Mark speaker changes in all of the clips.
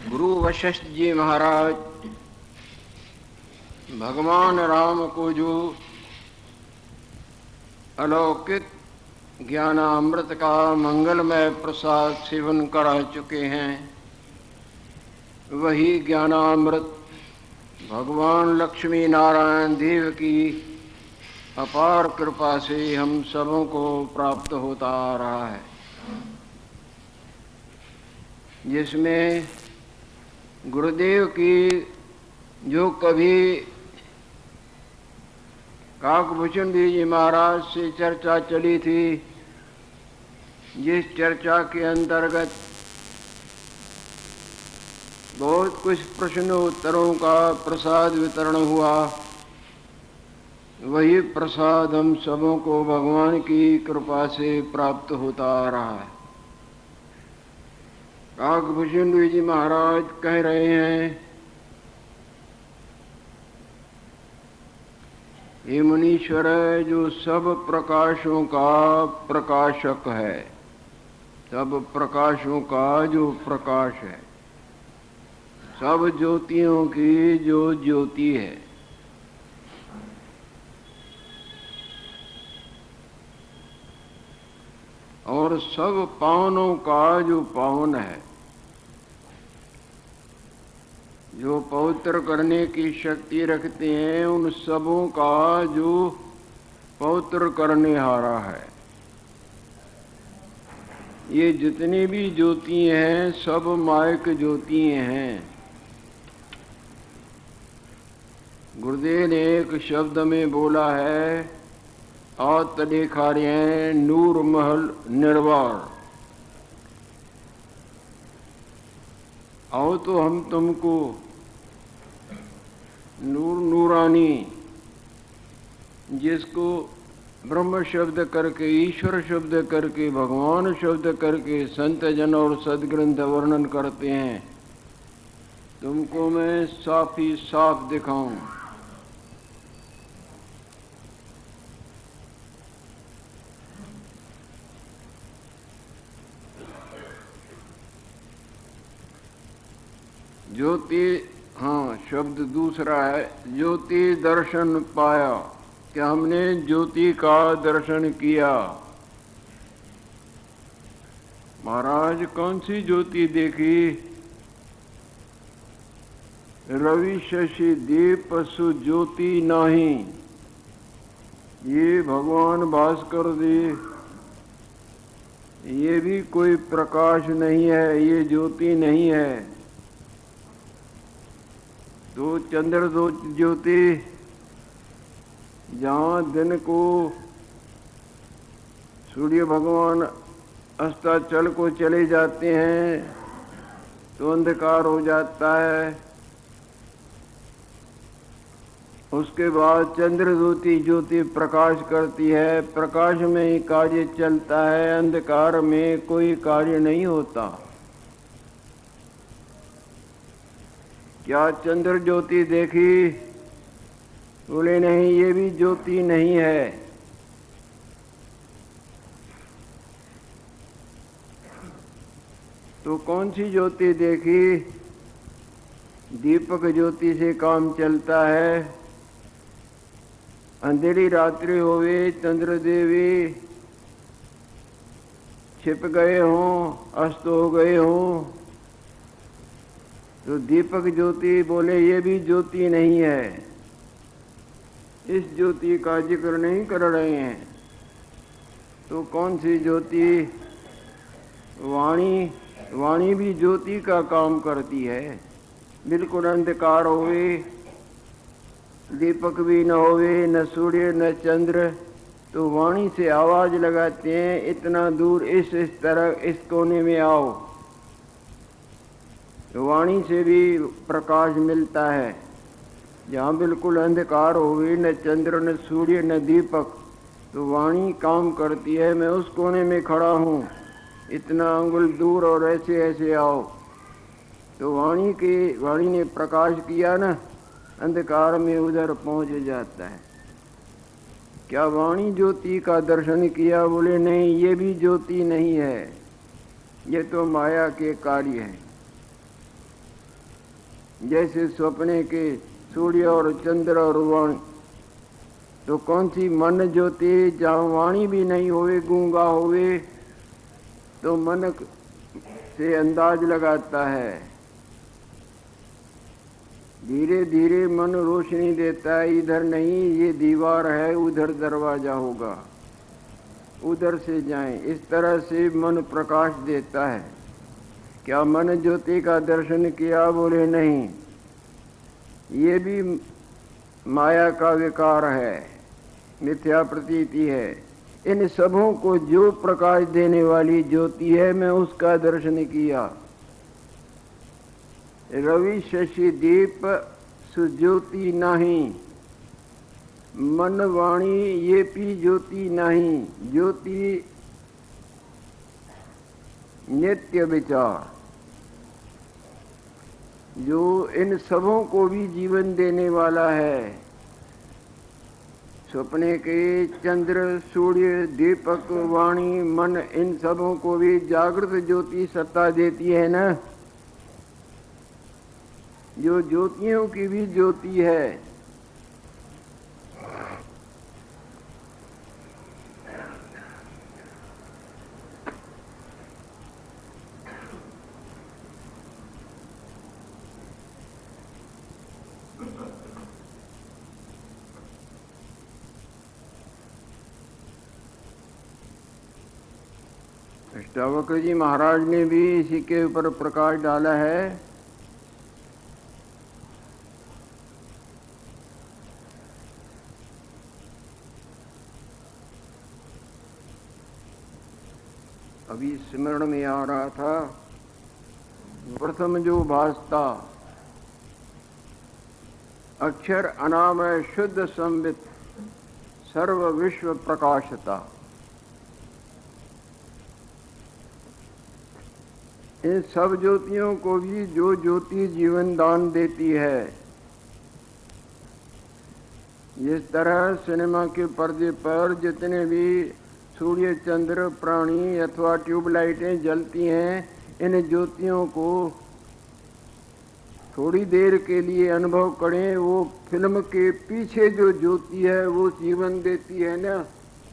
Speaker 1: गुरु वशिष्ठ जी महाराज भगवान राम को जो अलौकिक ज्ञानामृत का मंगलमय प्रसाद सेवन करा चुके हैं, वही ज्ञानामृत भगवान लक्ष्मी नारायण देव की अपार कृपा से हम सबों को प्राप्त होता आ रहा है, जिसमें गुरुदेव की जो कभी काकभूषण जी महाराज से चर्चा चली थी, जिस चर्चा के अंतर्गत बहुत कुछ प्रश्न उत्तरों का प्रसाद वितरण हुआ, वही प्रसाद हम सबों को भगवान की कृपा से प्राप्त होता आ रहा है। काकभूषण जी महाराज कह रहे हैं, ये मुनीश्वर है जो सब प्रकाशों का प्रकाशक है, सब प्रकाशों का जो प्रकाश है, सब ज्योतियों की जो ज्योति है, और सब पावनों का जो पावन है, जो पवित्र करने की शक्ति रखते हैं, उन सबों का जो पवित्र करने हारा है। ये जितनी भी ज्योति हैं सब मायक ज्योति हैं। गुरुदेव ने एक शब्द में बोला है, आत देखा रहे हैं नूर महल निर्वाण, आओ तो हम तुमको नूर नूरानी, जिसको ब्रह्म शब्द करके, ईश्वर शब्द करके, भगवान शब्द करके संत जन और सदग्रंथ वर्णन करते हैं, तुमको मैं साफ ही साफ दिखाऊं। ज्योति, हाँ शब्द दूसरा है, ज्योति दर्शन पाया, कि हमने ज्योति का दर्शन किया। महाराज कौन सी ज्योति देखी? रवि शशि दीप सु ज्योति नाही, ये भगवान भास्कर देव, ये भी कोई प्रकाश नहीं है, ये ज्योति नहीं है। दो चंद्र दो ज्योति, जहाँ दिन को सूर्य भगवान अस्ताचल को चले जाते हैं तो अंधकार हो जाता है, उसके बाद चंद्र ज्योति प्रकाश करती है, प्रकाश में ही कार्य चलता है, अंधकार में कोई कार्य नहीं होता। क्या चंद्र ज्योति देखी? बोले नहीं, ये भी ज्योति नहीं है। तो कौन सी ज्योति देखी? दीपक ज्योति से काम चलता है। अंधेरी रात्रि होवे, चंद्र देवी छिप गए हों, अस्त हो गए हों, तो दीपक ज्योति बोले ये भी ज्योति नहीं है, इस ज्योति का जिक्र नहीं कर रहे हैं। तो कौन सी ज्योति? वाणी, वाणी भी ज्योति का काम करती है। बिल्कुल अंधकार होवे, दीपक भी न होवे, न सूर्य न चंद्र, तो वाणी से आवाज लगाते हैं, इतना दूर इस तरह इस कोने में आओ, तो वाणी से भी प्रकाश मिलता है। जहाँ बिल्कुल अंधकार होवे, न चंद्र न सूर्य न दीपक, तो वाणी काम करती है, मैं उस कोने में खड़ा हूँ, इतना अंगुल दूर और ऐसे ऐसे आओ। तो वाणी ने प्रकाश किया ना, अंधकार में उधर पहुँच जाता है। क्या वाणी ज्योति का दर्शन किया? बोले नहीं, ये भी ज्योति नहीं है, ये तो माया के कार्य हैं। जैसे सपने के सूर्य और चंद्र और वाणी। तो कौन सी मन ज्योति जहाँ वाणी भी नहीं होवे, गूंगा होवे, तो मन से अंदाज लगाता है। धीरे धीरे मन रोशनी देता है, इधर नहीं ये दीवार है, उधर दरवाजा होगा, उधर से जाएं। इस तरह से मन प्रकाश देता है। क्या मन ज्योति का दर्शन किया? बोले नहीं, ये भी माया का विकार है, मिथ्या प्रतीति है। इन सबों को जो प्रकाश देने वाली ज्योति है, मैं उसका दर्शन किया। रवि शशि दीप सुज्योति नहीं, मन वाणी ये भी ज्योति नहीं। ज्योति नित्य विचार, जो इन सबों को भी जीवन देने वाला है। सपने के चंद्र, सूर्य, दीपक, वाणी, मन, इन सबों को भी जागृत ज्योति सत्ता देती है ना, जो ज्योतियों की भी ज्योति है। अष्टावक्र जी महाराज ने भी इसी के ऊपर प्रकाश डाला है। अभी स्मरण में आ रहा था, प्रथम जो भासता अक्षर अनामय शुद्ध संवित सर्व विश्व प्रकाशता। इन सब ज्योतियों को भी जो ज्योति जीवन दान देती है। जिस तरह सिनेमा के पर्दे पर जितने भी सूर्य, चंद्र, प्राणी अथवा ट्यूबलाइटें जलती हैं, इन ज्योतियों को थोड़ी देर के लिए अनुभव करें। वो फिल्म के पीछे जो ज्योति है वो जीवन देती है ना।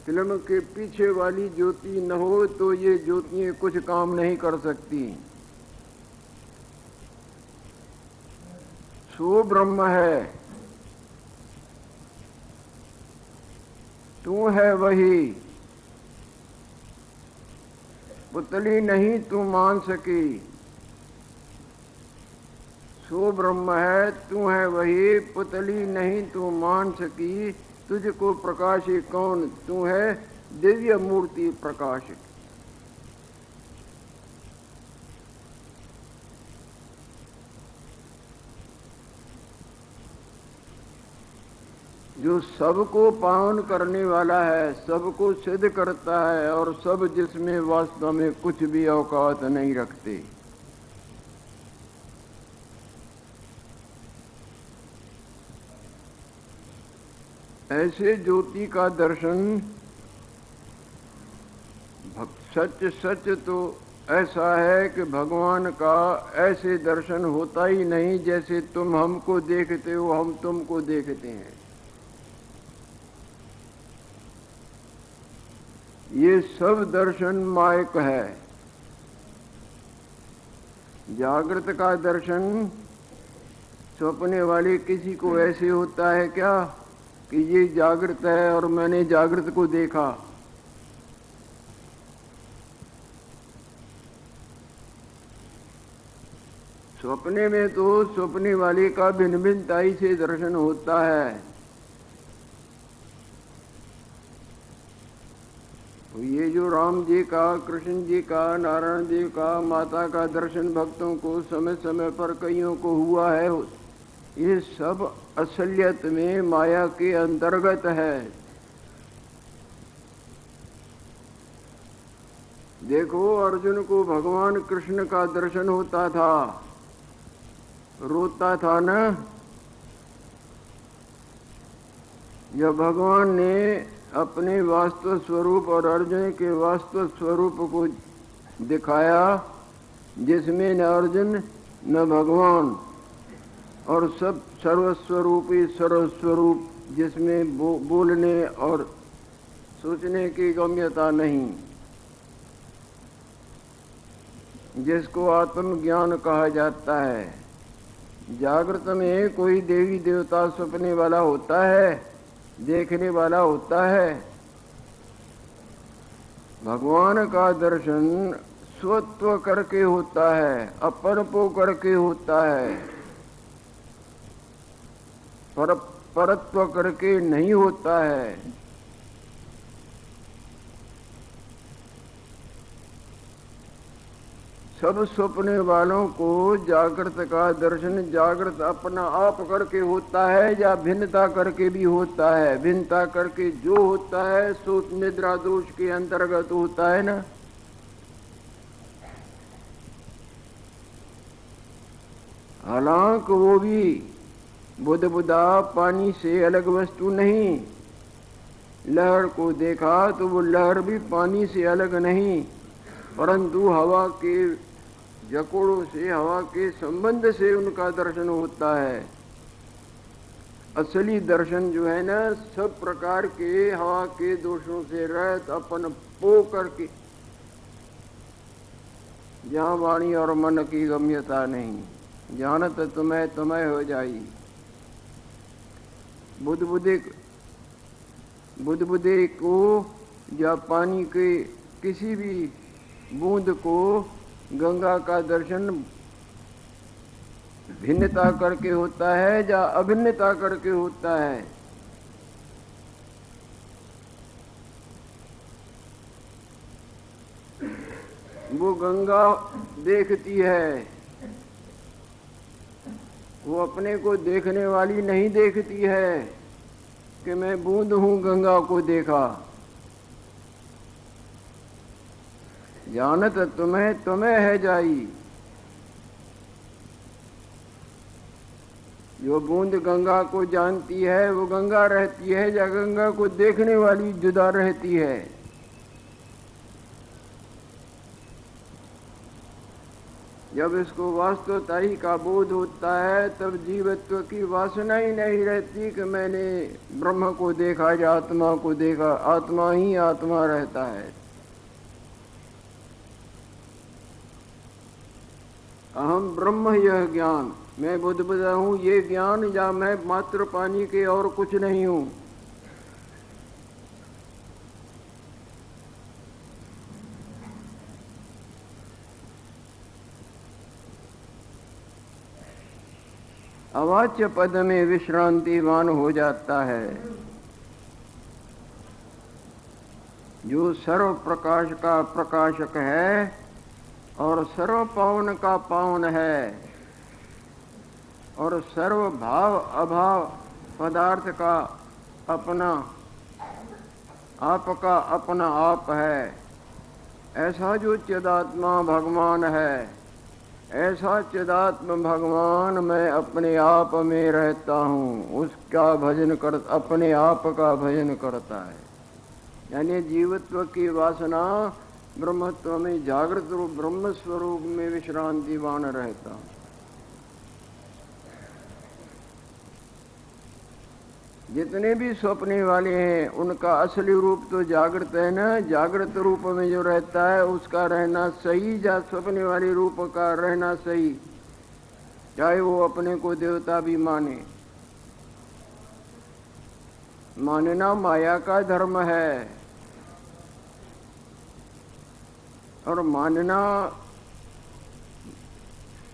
Speaker 1: फिल्म के पीछे वाली ज्योति न हो तो ये ज्योतियाँ कुछ काम नहीं कर सकती। सो ब्रह्म है, तू है वही, पुतली नहीं तू मान सकी। सो ब्रह्म है, तू है वही, पुतली नहीं तू मान सकी। तुझको प्रकाशी कौन? तू है दिव्य मूर्ति प्रकाशित। जो सबको पावन करने वाला है, सबको सिद्ध करता है, और सब जिसमें वास्तव में कुछ भी औकात नहीं रखते। ऐसे ज्योति का दर्शन सच सच तो ऐसा है कि भगवान का ऐसे दर्शन होता ही नहीं जैसे तुम हमको देखते हो, हम तुमको देखते हैं। ये सब दर्शन मायक है। जागृत का दर्शन सपने वाले किसी को ऐसे होता है क्या कि ये जागृत है और मैंने जागृत को देखा। सपने में तो सपने वाले का भिन्न भिन्नताई से दर्शन होता है। ये जो राम जी का, कृष्ण जी का, नारायण जी का, माता का दर्शन भक्तों को समय समय पर कईयों को हुआ है, ये सब असलियत में माया के अंतर्गत है। देखो, अर्जुन को भगवान कृष्ण का दर्शन होता था, रोता था ना। जब भगवान ने अपने वास्तव स्वरूप और अर्जुन के वास्तव स्वरूप को दिखाया, जिसमें न अर्जुन न भगवान और सब सर्वस्वरूपी सर्वस्वरूप, जिसमें बोलने और सोचने की गम्यता नहीं, जिसको आत्मज्ञान कहा जाता है। जागृत में कोई देवी देवता सपने वाला होता है, देखने वाला होता है। भगवान का दर्शन स्वत्व करके होता है, अपनपो करके होता है, परत्व करके नहीं होता है। सब सपने वालों को जागृत का दर्शन जागृत अपना आप करके होता है, या भिन्नता करके भी होता है। भिन्नता करके जो होता है सो निद्रा दोष के अंतर्गत होता है ना। हालांकि वो भी बुध बुधा पानी से अलग वस्तु नहीं। लहर को देखा तो वो लहर भी पानी से अलग नहीं, परंतु हवा के जकोड़ों से, हवा के संबंध से उनका दर्शन होता है। असली दर्शन जो है ना, सब प्रकार के हवा के दोषों से रहित अपन पो करके, जहाँ वाणी और मन की गम्यता नहीं। जानत तुम्हें तुम्हें हो जाई। बुदबुदे को या पानी के किसी भी बूंद को गंगा का दर्शन भिन्नता करके होता है या अभिन्नता करके होता है। वो गंगा देखती है, वो अपने को देखने वाली नहीं देखती है कि मैं बूंद हूं गंगा को देखा। जानत तुम्हें तुम्हें है जाई। जो बूंद गंगा को जानती है वो गंगा रहती है, या गंगा को देखने वाली जुदा रहती है। जब इसको वास्तवता ही का बोध होता है तब जीवत्व की वासना ही नहीं रहती कि मैंने ब्रह्म को देखा या आत्मा को देखा। आत्मा ही आत्मा रहता है। अहम ब्रह्म यह ज्ञान, मैं बुद्ध हूँ ये ज्ञान, या मैं मात्र पानी के और कुछ नहीं हूँ। अवाच्य पद में विश्रांतिवान हो जाता है। जो सर्व प्रकाश का प्रकाशक है और सर्व पावन का पावन है और सर्व भाव अभाव पदार्थ का अपना आपका अपना आप है, ऐसा जो चिदात्मा भगवान है, ऐसा चिदात्म भगवान मैं अपने आप में रहता हूँ। उसका भजन कर, अपने आप का भजन करता है। यानी जीवत्व की वासना ब्रह्मत्व में जागृत रूप ब्रह्म स्वरूप में विश्रांतिवान रहता हूँ। जितने भी स्वप्ने वाले हैं उनका असली रूप तो जागृत है ना। जागृत रूप में जो रहता है उसका रहना सही, या स्वप्ने वाले रूप का रहना सही, चाहे वो अपने को देवता भी माने। मानना माया का धर्म है और मानना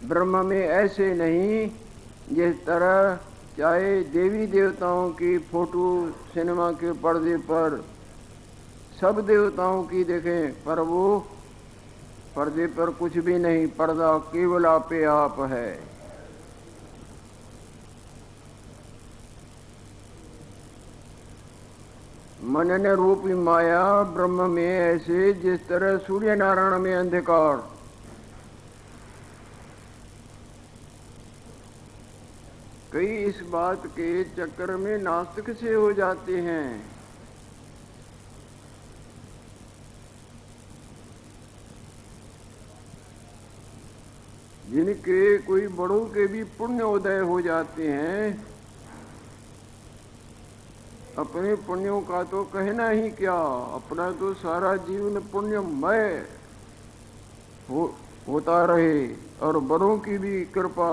Speaker 1: ब्रह्म में ऐसे नहीं जिस तरह चाहे देवी देवताओं की फोटो सिनेमा के पर्दे पर सब देवताओं की देखें, पर वो पर्दे पर कुछ भी नहीं, पर्दा केवल आपे आप है। मनन रूपी माया ब्रह्म में ऐसे जिस तरह सूर्य नारायण में अंधकार। कई इस बात के चक्कर में नास्तिक से हो जाते हैं। जिनके कोई बड़ों के भी पुण्य उदय हो जाते हैं, अपने पुण्यों का तो कहना ही क्या, अपना तो सारा जीवन पुण्यमय होता रहे। और बड़ों की भी कृपा,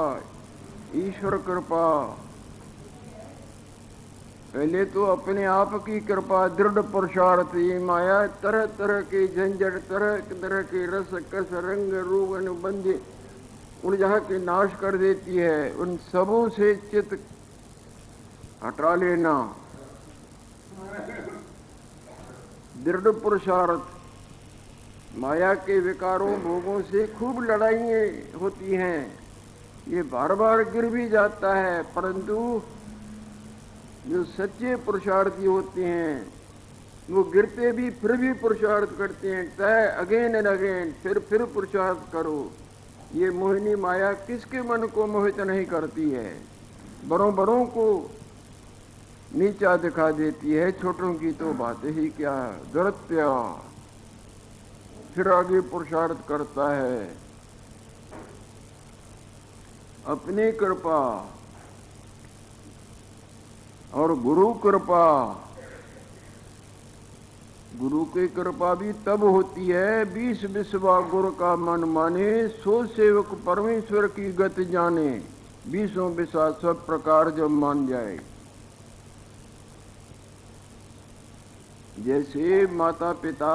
Speaker 1: ईश्वर कृपा, पहले तो अपने आप की कृपा, दृढ़ पुरुषार्थ, ये माया तरह तरह के झंझट, तरह तरह के रस कस रंग रूप अनुबंध उलझा के नाश कर देती है। उन सबों से चित्त हटा लेना, दृढ़ पुरुषार्थ। माया के विकारों भोगों से खूब लड़ाइयाँ होती हैं, ये बार बार गिर भी जाता है, परंतु जो सच्चे पुरुषार्थी होते हैं वो गिरते भी फिर भी पुरुषार्थ करते हैं, ट्राई अगेन एंड अगेन, फिर पुरुषार्थ करो। ये मोहिनी माया किसके मन को मोहित नहीं करती है, बड़ों बड़ों को नीचा दिखा देती है, छोटों की तो बात ही क्या है। दुरत्या फिर आगे पुरुषार्थ करता है। अपनी कृपा और गुरु कृपा, गुरु की कृपा भी तब होती है, 20 बिसवा गुरु का मन माने, सो सेवक परमेश्वर की गति जाने। 20 बिसा सब प्रकार जब मान जाए। जैसे माता पिता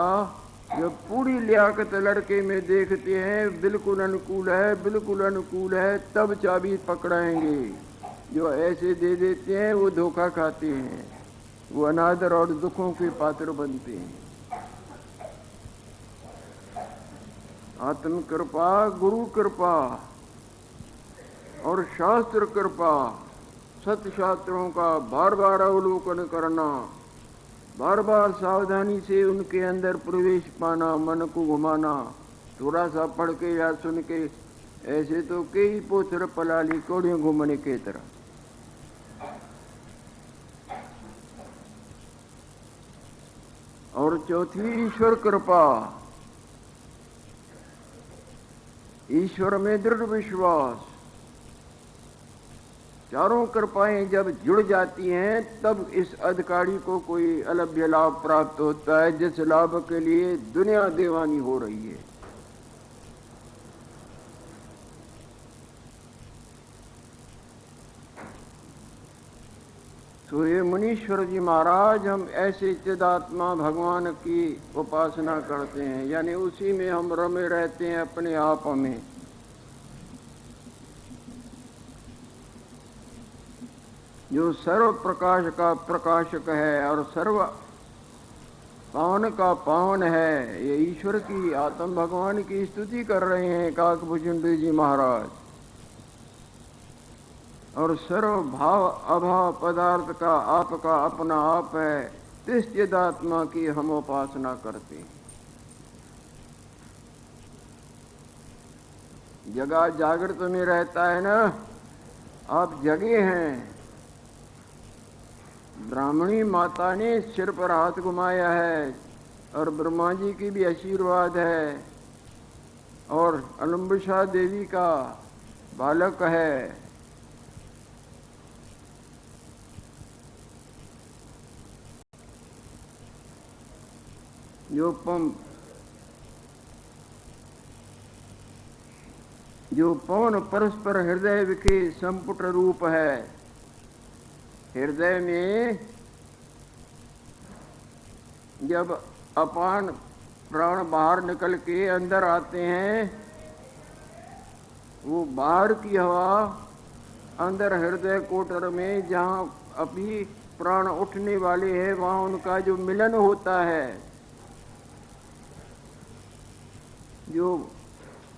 Speaker 1: जब पूरी लियाकत लड़के में देखते हैं, बिल्कुल अनुकूल है, बिल्कुल अनुकूल है, तब चाबी पकड़ाएंगे। जो ऐसे दे देते हैं वो धोखा खाते हैं, वो अनादर और दुखों के पात्र बनते हैं। आत्म कृपा, गुरु कृपा और शास्त्र कृपा, सत्य शास्त्रों का बार बार अवलोकन करना, बार बार सावधानी से उनके अंदर प्रवेश पाना, मन को घुमाना, थोड़ा सा पढ़ के या सुन के, ऐसे तो कई पोथर पलाली कोड़ियों घूमने के तरह। और चौथी ईश्वर कृपा, ईश्वर में दृढ़ विश्वास। चारों कृपाएं जब जुड़ जाती हैं तब इस अधिकारी को कोई अलभ्य लाभ प्राप्त होता है, जिस लाभ के लिए दुनिया दीवानी हो रही है। तो ये मुनीश्वर जी महाराज, हम ऐसे चिदात्मा भगवान की उपासना करते हैं, यानी उसी में हम रमे रहते हैं अपने आप में। जो सर्व प्रकाश का प्रकाशक है और सर्व पावन का पावन है, ये ईश्वर की, आत्म भगवान की स्तुति कर रहे हैं काकभुजंडी जी महाराज। और सर्व भाव अभाव पदार्थ का आपका अपना आप है, तिस चिदात्मा की हम उपासना करते हैं। जगह जागृत में रहता है ना, आप जगे हैं। ब्राह्मणी माता ने सिर पर हाथ घुमाया है और ब्रह्मा जी की भी आशीर्वाद है, और अलम्बिशा देवी का बालक है। जो पवन परस्पर हृदय विखे संपुट रूप है। हृदय में जब अपान प्राण बाहर निकल के अंदर आते हैं, वो बाहर की हवा अंदर हृदय कोटर में जहाँ अभी प्राण उठने वाले हैं, वहाँ उनका जो मिलन होता है, जो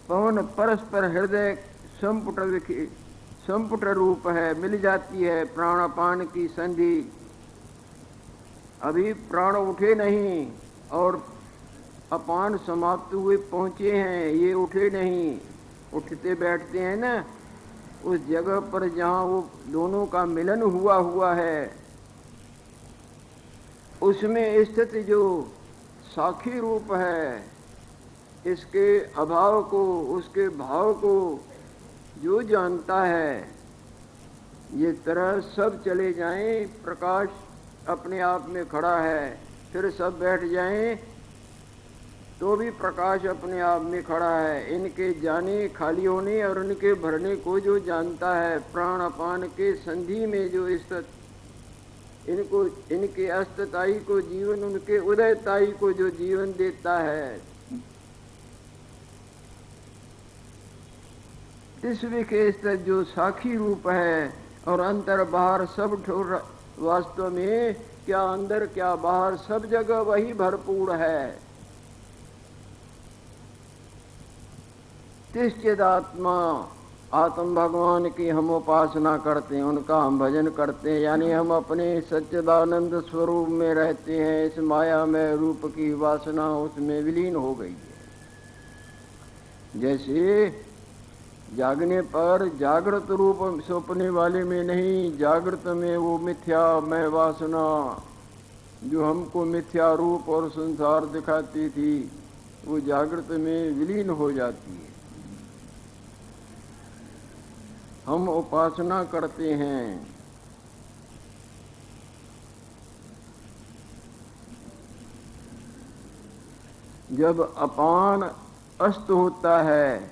Speaker 1: पवन परस्पर हृदय संपुट रूप है, मिल जाती है प्राणापान की संधि। अभी प्राण उठे नहीं और अपान समाप्त हुए पहुँचे हैं, ये उठे नहीं, उठते बैठते हैं ना, उस जगह पर जहाँ वो दोनों का मिलन हुआ है, उसमें स्थित जो साक्षी रूप है, इसके अभाव को, उसके भाव को जो जानता है, ये तरह सब चले जाएं, प्रकाश अपने आप में खड़ा है, फिर सब बैठ जाएं तो भी प्रकाश अपने आप में खड़ा है। इनके जाने, खाली होने और इनके भरने को जो जानता है, प्राण अपान के संधि में जो स्थित, इनको, इनके अस्तताई को जीवन, उनके उदयताई को जो जीवन देता है, इस विशेष जो साक्षी रूप है और अंतर बाहर सब ठोर, वास्तव में क्या अंदर क्या बाहर सब जगह वही भरपूर है। तिष्ठिदात्मा, आत्म भगवान की हम उपासना करते हैं, उनका हम भजन करते हैं, यानी हम अपने सच्चिदानंद स्वरूप में रहते हैं। इस माया में रूप की वासना उसमें विलीन हो गई है। जैसे जागने पर जागृत रूप सौंपने वाले में नहीं, जागृत में वो मिथ्या में वासना जो हमको मिथ्या रूप और संसार दिखाती थी, वो जागृत में विलीन हो जाती है। हम उपासना करते हैं। जब अपान अस्त होता है,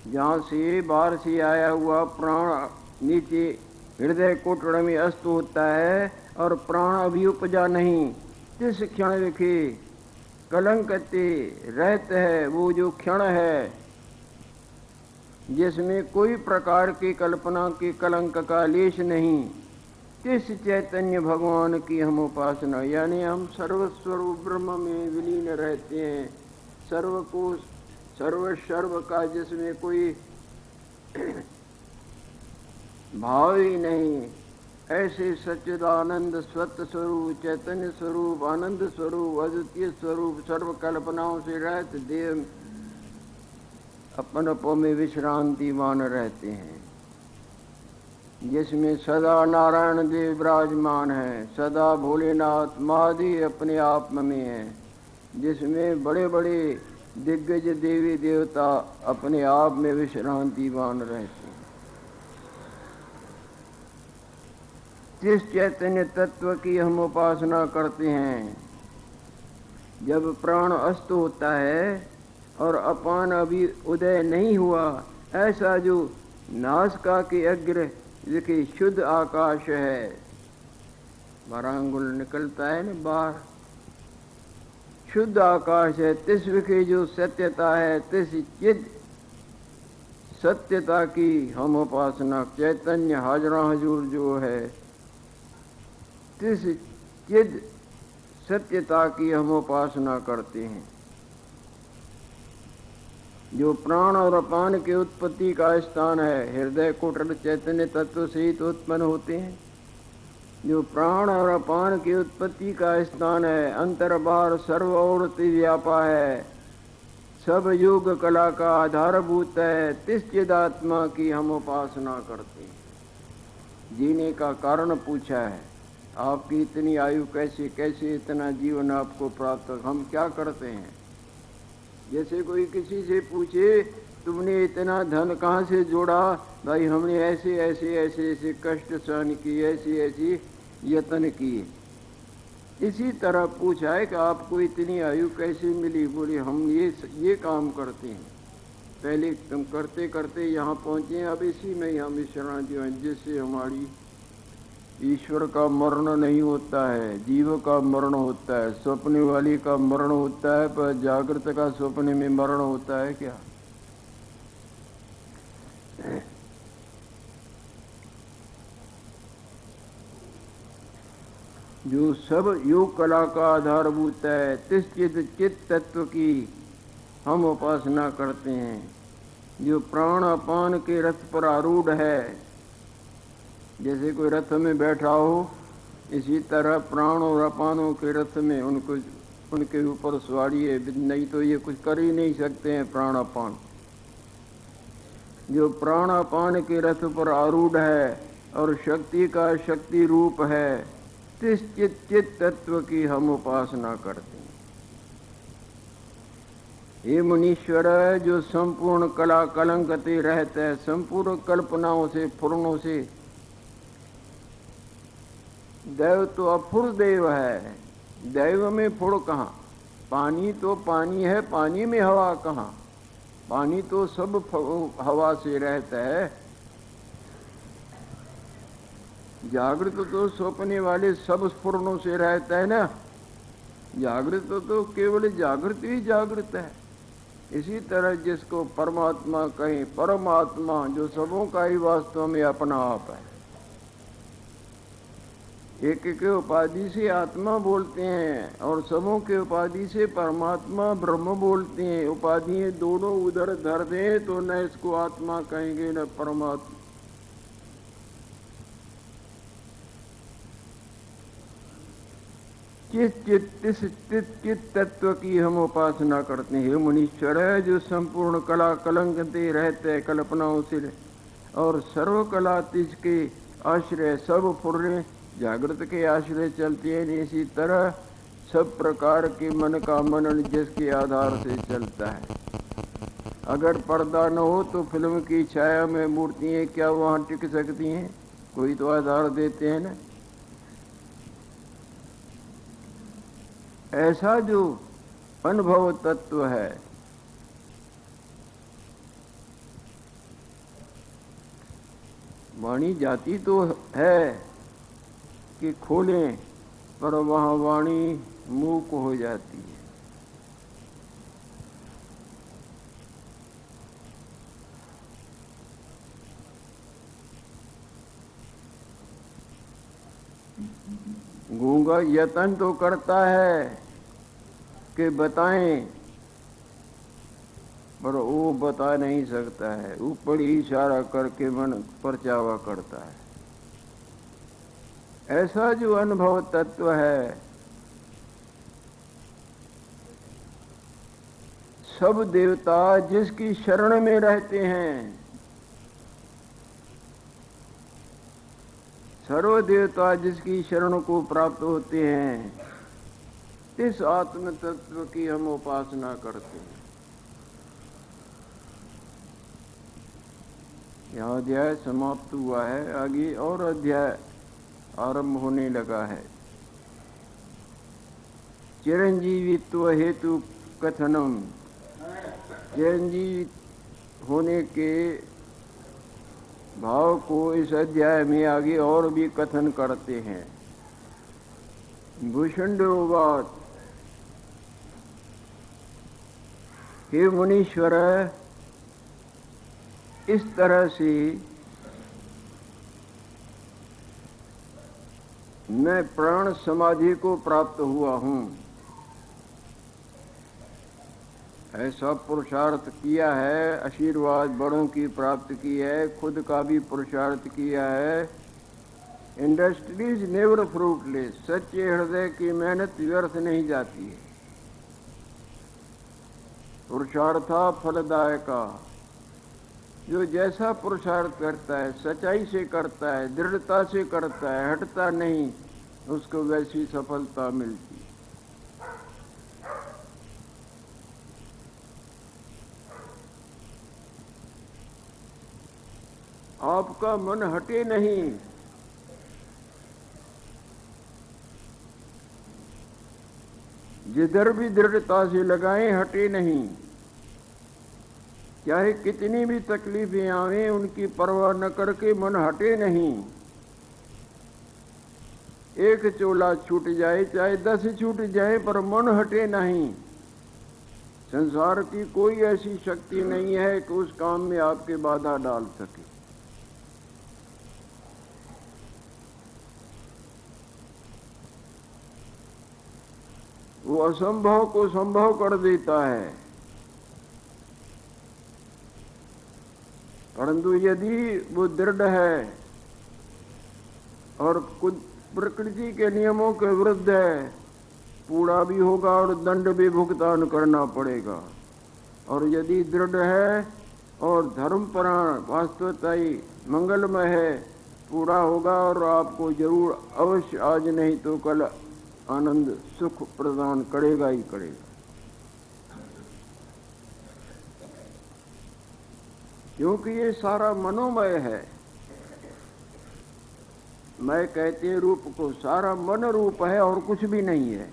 Speaker 1: जहाँ से बाहर से आया हुआ प्राण नीचे हृदय कोटड़ में अस्त होता है और प्राण अभी उपजा नहीं, जिस क्षण देखे कलंकते रहत है, वो जो क्षण है जिसमें कोई प्रकार की कल्पना के कलंक का लेश नहीं, इस चैतन्य भगवान की हम उपासना, यानी हम सर्वस्वरूप ब्रह्म में विलीन रहते हैं। सर्व को सर्व का जिसमें कोई भाव ही नहीं, ऐसे सच्चिदानंद स्वतः स्वरूप, चैतन्य स्वरूप, आनंद स्वरूप, अद्वितीय स्वरूप, सर्व कल्पनाओं से रहते देव अपनों में विश्रांतिमान रहते हैं, जिसमें सदा नारायण देव विराजमान है, सदा भोलेनाथ महादेव अपने आप में है, जिसमें बड़े बड़े दिग्गज देवी देवता अपने आप में विश्रांतिमान रहते हैं। जिस चैतन्य तत्व की हम उपासना करते हैं, जब प्राण अस्त होता है और अपान अभी उदय नहीं हुआ, ऐसा जो नासिका के अग्र देखिए शुद्ध आकाश है, 12 अंगुल निकलता है न बाहर, शुद्ध आकाश है, तिस विखे जो सत्यता है, तिस चिद सत्यता की हम उपासना, चैतन्य हाजरा हजूर जो है, तिस चिद सत्यता की हम उपासना करते हैं। जो प्राण और अपान के उत्पत्ति का स्थान है, हृदय कोटड़ चैतन्य तत्व से ही तो उत्पन्न होते हैं। जो प्राण और अपान की उत्पत्ति का स्थान है, अंतर बाहर सर्वोरति व्यापा है, सब योग कला का आधारभूत है, तिस चिदात्मा की हम उपासना करते हैं। जीने का कारण पूछा है, आपकी इतनी आयु कैसे, कैसे इतना जीवन आपको प्राप्त, हम क्या करते हैं? जैसे कोई किसी से पूछे तुमने इतना धन कहाँ से जोड़ा, भाई हमने ऐसे ऐसे ऐसे ऐसे कष्ट सहन किए, ऐसी ऐसी यत्न किए। इसी तरह पूछा है कि आपको इतनी आयु कैसे मिली, बोले हम ये काम करते हैं, पहले तुम करते करते यहाँ पहुँचे, अब इसी में ही हम विश्रांति हैं, जिससे हमारी ईश्वर का मरण नहीं होता है, जीव का मरण होता है, स्वप्न वाली का मरण होता है, पर जागृत का स्वप्न में मरण होता है क्या? जो सब योग कला का आधारभूत है, तिस चित तत्व की हम उपासना करते हैं। जो प्राण अपान के रथ पर आरूढ़ है, जैसे कोई रथ में बैठा हो, इसी तरह प्राण और अपानों के रथ में उनको उनके ऊपर सवारी है, नहीं तो ये कुछ कर ही नहीं सकते हैं प्राण अपान। जो प्राण अपान के रथ पर आरूढ़ है और शक्ति का शक्ति रूप है, तिस चित तत्व की हम उपासना करते हैं। हे मुनीश्वर, जो संपूर्ण कला कलंकते रहते है, संपूर्ण कल्पनाओं से फुरणों से, दैव तो अफुर देव है, दैव में फुर कहाँ? पानी तो पानी है, पानी में हवा कहाँ? पानी तो सब हवा से रहता है। जागृत तो सोपने वाले सब स्फुरणों से रहता है ना। जागृत तो केवल जागृत ही जागृत है। इसी तरह जिसको परमात्मा कहें, परमात्मा जो सबों का ही वास्तव में अपना आप है। एक एक उपाधि से आत्मा बोलते हैं और सबों के उपाधि से परमात्मा ब्रह्म बोलते हैं। उपाधियां दोनों उधर धर दें तो न इसको आत्मा कहेंगे न परमात्मा। चित तत्व की हम उपासना करते हैं। मुनीश्वर है जो संपूर्ण कला कलंकते रहते कल्पनाओं से और सर्व कला तिज के आश्रय सब फुर्रे जागृत के आश्रय चलती है। इसी तरह सब प्रकार के मन का मनन जिसके आधार से चलता है। अगर पर्दा न हो तो फिल्म की छाया में मूर्तियां क्या वहां टिक सकती हैं? कोई तो आधार देते हैं ना। ऐसा जो अनुभव तत्व है, वाणी जाती तो है कि खोलें, पर वहाँ वाणी मूक हो जाती है। गूंगा यत्न तो करता है कि बताएं, पर वो बता नहीं सकता है। ऊपर ही इशारा करके मन परचावा करता है। ऐसा जो अनुभव तत्व है, सब देवता जिसकी शरण में रहते हैं, सर्व देवता जिसकी शरण को प्राप्त होते हैं, इस आत्म तत्व की हम उपासना करते हैं। यह अध्याय समाप्त हुआ है। आगे और अध्याय आरंभ होने लगा है। चिरंजीवित्व हेतु कथनम, चिरंजीवी होने के भाव को इस अध्याय में आगे और भी कथन करते हैं। भूषण्डोवाच, हे मुनीश्वर, इस तरह से मैं प्राण समाधि को प्राप्त हुआ हूँ। ऐसा पुरुषार्थ किया है, आशीर्वाद बड़ों की प्राप्त की है, खुद का भी पुरुषार्थ किया है। इंडस्ट्रीज नेवर फ्रूटलेस, सच्चे हृदय की मेहनत व्यर्थ नहीं जाती है। पुरुषार्था फलदायका, जो जैसा पुरुषार्थ करता है, सच्चाई से करता है, दृढ़ता से करता है, हटता नहीं, उसको वैसी सफलता मिलती। आपका मन हटे नहीं, जिधर भी दृढ़ता से लगाएं, हटे नहीं। चाहे कितनी भी तकलीफें आवे, उनकी परवाह न करके मन हटे नहीं। एक चोला छूट जाए, चाहे 10 छूट जाए, पर मन हटे नहीं। संसार की कोई ऐसी शक्ति नहीं है कि उस काम में आपके बाधा डाल सके। वो असंभव को संभव कर देता है। परंतु यदि वो दृढ़ है और कुछ प्रकृति के नियमों के विरुद्ध है, पूरा भी होगा और दंड भी भुगतान करना पड़ेगा। और यदि दृढ़ है और धर्मपरायण वास्तवताई मंगलमय है, पूरा होगा और आपको जरूर अवश्य आज नहीं तो कल आनंद सुख प्रदान करेगा ही करेगा। क्योंकि ये सारा मनोमय है। मैं कहते हैं रूप को, सारा मन रूप है और कुछ भी नहीं है।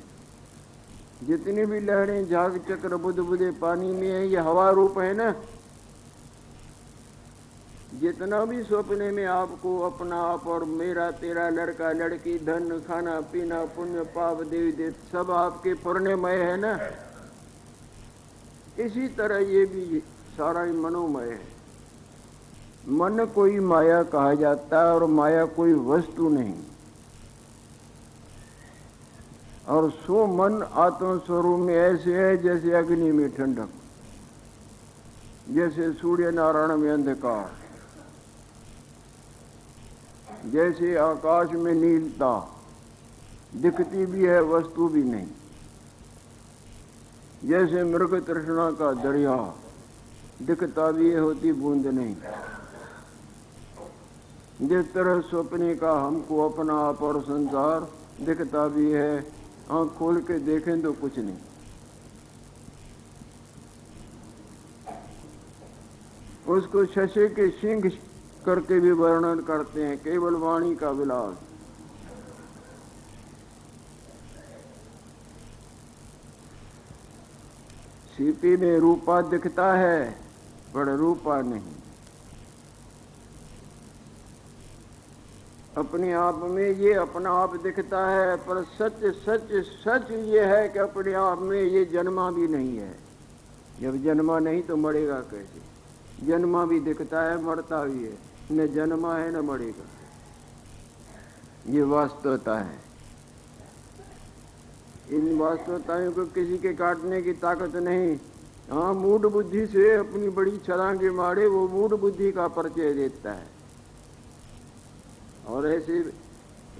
Speaker 1: जितनी भी लहरें झाग चक्र बुध बुधे पानी में है, ये हवा रूप है ना। जितना भी सपने में आपको अपना आप और मेरा तेरा, लड़का लड़की, धन खाना पीना, पुण्य पाप देवी देव सब आपके पूर्णमय है ना। इसी तरह ये भी सारा ही मनोमय है। मन कोई माया कहा जाता है और माया कोई वस्तु नहीं। और सो मन आत्म स्वरूप में ऐसे है जैसे अग्नि में ठंडक, जैसे सूर्य नारायण में अंधकार, जैसे आकाश में नीलता, दिखती भी है वस्तु भी नहीं, जैसे मृग तृष्णा का दरिया, दिखता भी है होती बूंद नहीं। जिस तरह सपने का हमको अपना आप और संसार दिखता भी है, आंख खोल के देखें तो कुछ नहीं। उसको शशे के सिंह करके भी वर्णन करते हैं, केवल वाणी का विलास। सीपी में रूपा दिखता है पर रूपा नहीं। अपने आप में ये अपना आप दिखता है, पर सच सच सच ये है कि अपने आप में ये जन्मा भी नहीं है। जब जन्मा नहीं तो मरेगा कैसे? जन्मा भी दिखता है, मरता भी है। न जन्मा है न मरेगा। ये वास्तवता है। इन वास्तवताओं को किसी के काटने की ताकत नहीं। हाँ, मूढ़ बुद्धि से अपनी बड़ी छलांगे मारे वो मूढ़ बुद्धि का परिचय देता है। और ऐसे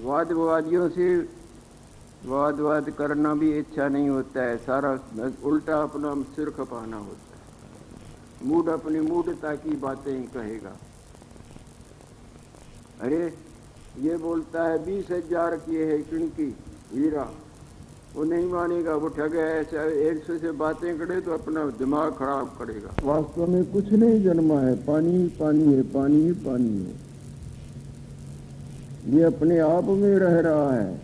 Speaker 1: वादवादियों से वाद करना भी इच्छा नहीं होता है। सारा उल्टा अपना सिर खपाना होता है। मूढ़ अपनी मूढ़ता की बातें ही कहेगा। अरे ये बोलता है 20,000 की है किणकी हीरा, वो नहीं मानेगा, वो ठग है। ऐसा 100 से बातें करे तो अपना दिमाग खराब करेगा। वास्तव में कुछ नहीं जन्मा है, पानी ही पानी है, पानी ही पानी है। ये अपने आप में रह रहा है।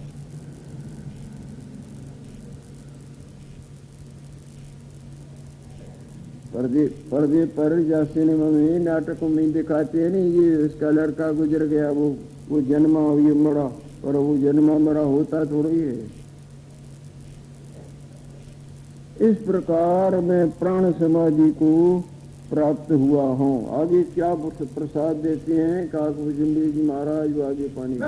Speaker 1: पर्दे पर या सिनेमा में नाटकों में दिखाते हैं नहीं, ये इसका लड़का गुजर गया, वो जन्मा और ये मरा, पर वो जन्मा मरा होता थोड़ी है। इस प्रकार मैं प्राण समाधि को प्राप्त हुआ हूँ। आगे क्या प्रसाद देते हैं काकभुजन जी महाराज, आगे पानी